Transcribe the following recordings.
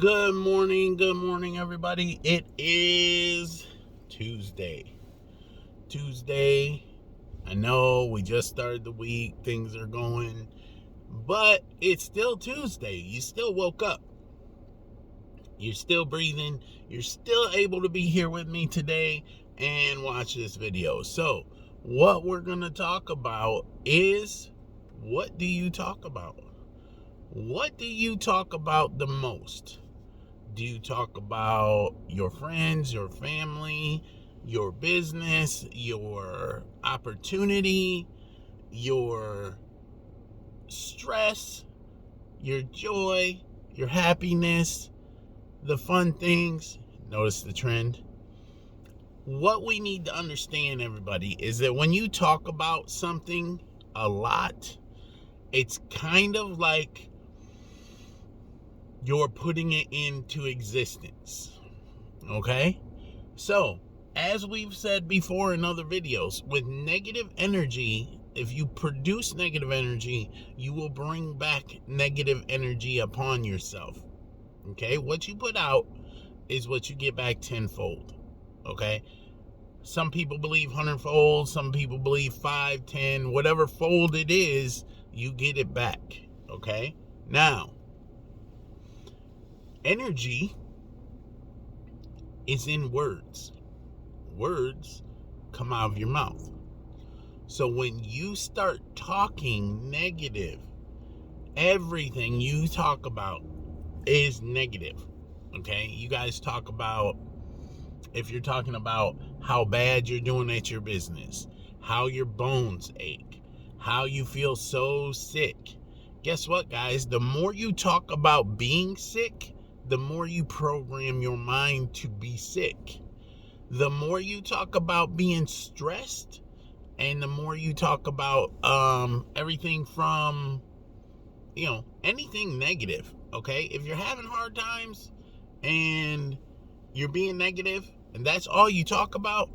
Good morning, everybody. It is Tuesday. I know we just started the week, things are going, but it's still Tuesday. You still woke up, you're still breathing, you're still able to be here with me today and watch this video. So, what we're going to talk about is, what do you talk about? What do you talk about the most? Do you talk about your friends, your family, your business, your opportunity, your stress, your joy, your happiness, the fun things? Notice the trend. What we need to understand, everybody, is that when you talk about something a lot, it's kind of like you're putting it into existence. Okay? So, as we've said before in other videos, with negative energy, if you produce negative energy, you will bring back negative energy upon yourself. Okay? What you put out is what you get back tenfold. Okay? Some people believe 100-fold, some people believe 5, 10, whatever fold it is, you get it back. Okay? Now, energy is in words. Words come out of your mouth. So when you start talking negative, everything you talk about is negative. Okay? You guys talk about, if you're talking about how bad you're doing at your business, how your bones ache, how you feel so sick. Guess what, guys? The more you talk about being sick, the more you program your mind to be sick. The more you talk about being stressed, and the more you talk about everything from, anything negative, okay? If you're having hard times and you're being negative and that's all you talk about,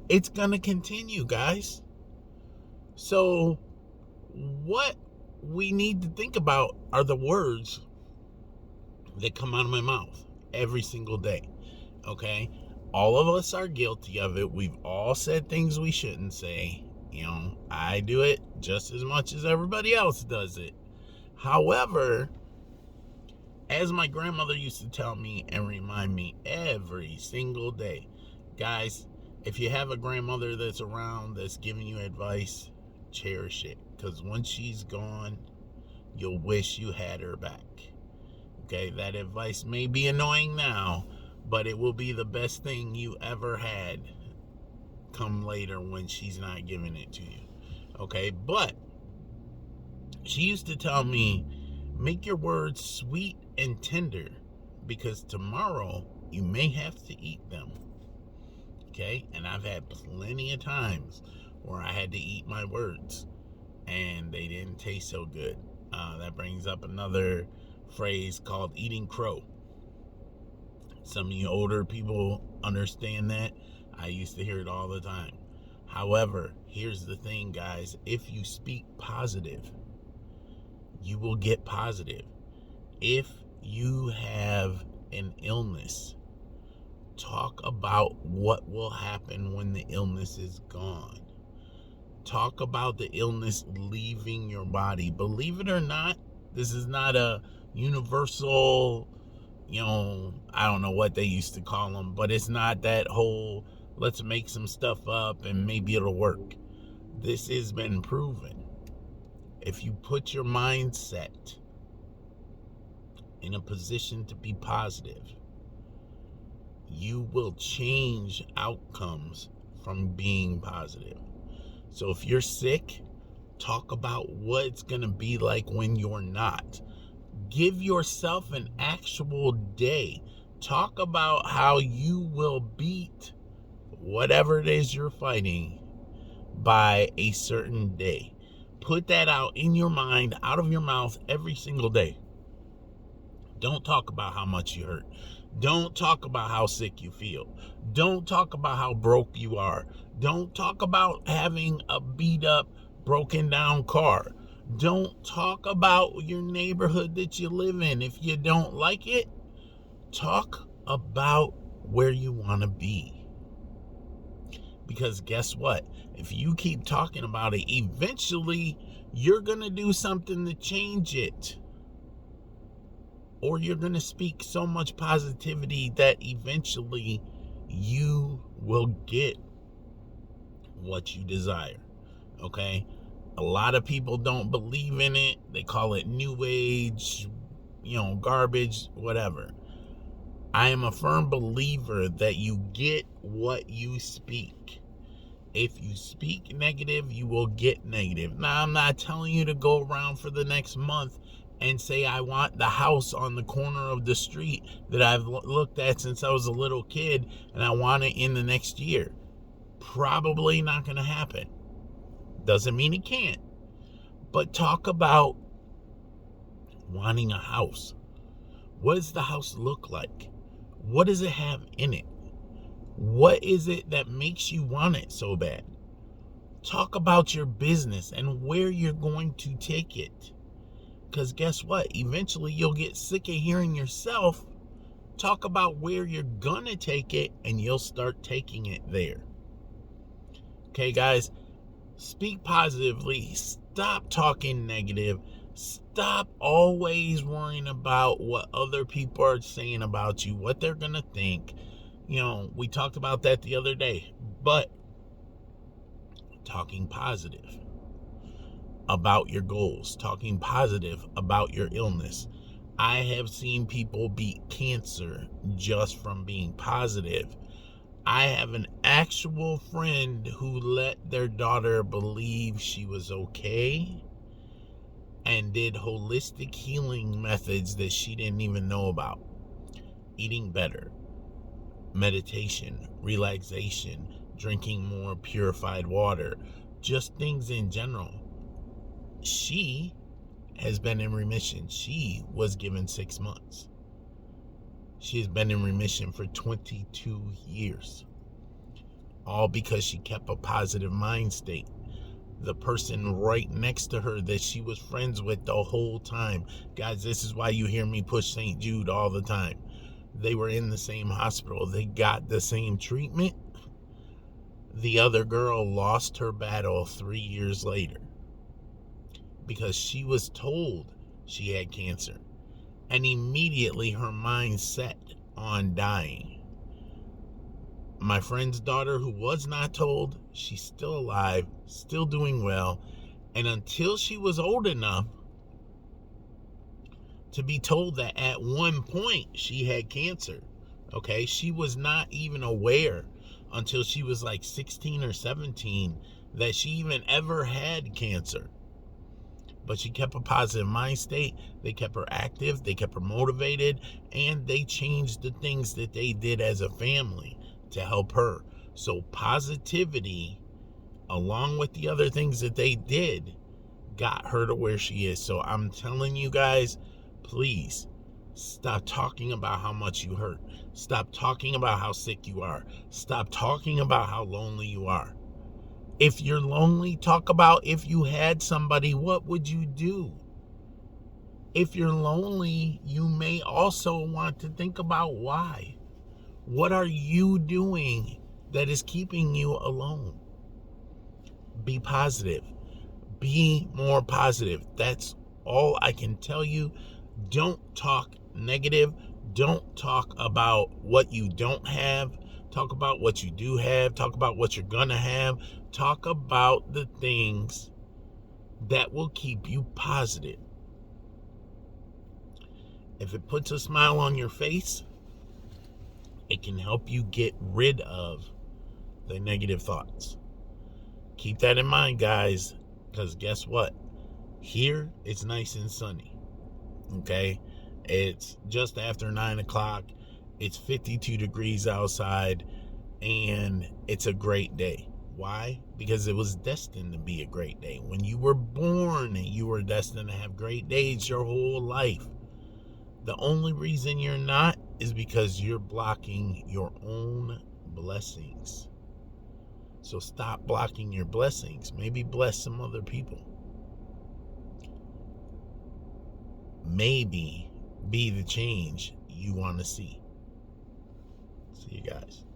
it's gonna continue, guys. So what we need to think about are the words that come out of my mouth every single day. Okay? All of us are guilty of it. We've all said things we shouldn't say. I do it just as much as everybody else does it. However, as my grandmother used to tell me and remind me every single day, guys, if you have a grandmother that's around that's giving you advice, cherish it. Because once she's gone, you'll wish you had her back. Okay, that advice may be annoying now, but it will be the best thing you ever had come later when she's not giving it to you. Okay, but she used to tell me, make your words sweet and tender, because tomorrow you may have to eat them. Okay, and I've had plenty of times where I had to eat my words and they didn't taste so good. That brings up another phrase called eating crow. Some of you older people understand that. I used to hear it all the time. However, here's the thing, guys. If you speak positive, you will get positive. If you have an illness, talk about what will happen when the illness is gone. Talk about the illness leaving your body. Believe it or not, this is not a universal, I don't know what they used to call them, but it's not that whole, let's make some stuff up and maybe it'll work. This has been proven. If you put your mindset in a position to be positive, you will change outcomes from being positive. So if you're sick, talk about what it's going to be like when you're not. Give yourself an actual day. Talk about how you will beat whatever it is you're fighting by a certain day. Put that out in your mind, out of your mouth every single day. Don't talk about how much you hurt. Don't talk about how sick you feel. Don't talk about how broke you are. Don't talk about having a beat up, broken down car. Don't talk about your neighborhood that you live in. If you don't like it, Talk about where you want to be. Because guess what? If you keep talking about it, eventually you're going to do something to change it. Or you're going to speak so much positivity that eventually you will get what you desire. Okay? A lot of people don't believe in it. They call it new age, garbage, whatever. I am a firm believer that you get what you speak. If you speak negative, you will get negative. Now, I'm not telling you to go around for the next month and say, I want the house on the corner of the street that I've looked at since I was a little kid, and I want it in the next year. Probably not going to happen. Doesn't mean it can't. But talk about wanting a house. What does the house look like? What does it have in it? What is it that makes you want it so bad? Talk about your business and where you're going to take it. Because guess what? Eventually you'll get sick of hearing yourself talk about where you're going to take it, and you'll start taking it there. Okay, guys? Speak positively. Stop talking negative. Stop always worrying about what other people are saying about you, what they're going to think. We talked about that the other day. But talking positive about your goals, talking positive about your illness. I have seen people beat cancer just from being positive. I have an actual friend who let their daughter believe she was okay and did holistic healing methods that she didn't even know about. Eating better, meditation, relaxation, drinking more purified water, just things in general. She has been in remission. She was given 6 months. She has been in remission for 22 years. All because she kept a positive mind state. The person right next to her that she was friends with the whole time. Guys, this is why you hear me push St. Jude all the time. They were in the same hospital. They got the same treatment. The other girl lost her battle 3 years later because she was told she had cancer. And immediately her mind set on dying. My friend's daughter, who was not told, she's still alive, still doing well. And until she was old enough to be told that at one point she had cancer, okay, she was not even aware until she was like 16 or 17 that she even ever had cancer. But she kept a positive mind state. They kept her active. They kept her motivated. And they changed the things that they did as a family to help her. So positivity, along with the other things that they did, got her to where she is. So I'm telling you guys, please stop talking about how much you hurt. Stop talking about how sick you are. Stop talking about how lonely you are. If you're lonely, talk about if you had somebody, what would you do? If you're lonely, you may also want to think about why. What are you doing that is keeping you alone? Be positive. Be more positive. That's all I can tell you. Don't talk negative. Don't talk about what you don't have. Talk about what you do have. Talk about what you're going to have. Talk about the things that will keep you positive. If it puts a smile on your face, it can help you get rid of the negative thoughts. Keep that in mind, guys, because guess what? Here, it's nice and sunny. Okay? It's just after 9 o'clock. It's 52 degrees outside, and it's a great day. Why? Because it was destined to be a great day. When you were born, you were destined to have great days your whole life. The only reason you're not is because you're blocking your own blessings. So stop blocking your blessings. Maybe bless some other people. Maybe be the change you want to see. you guys.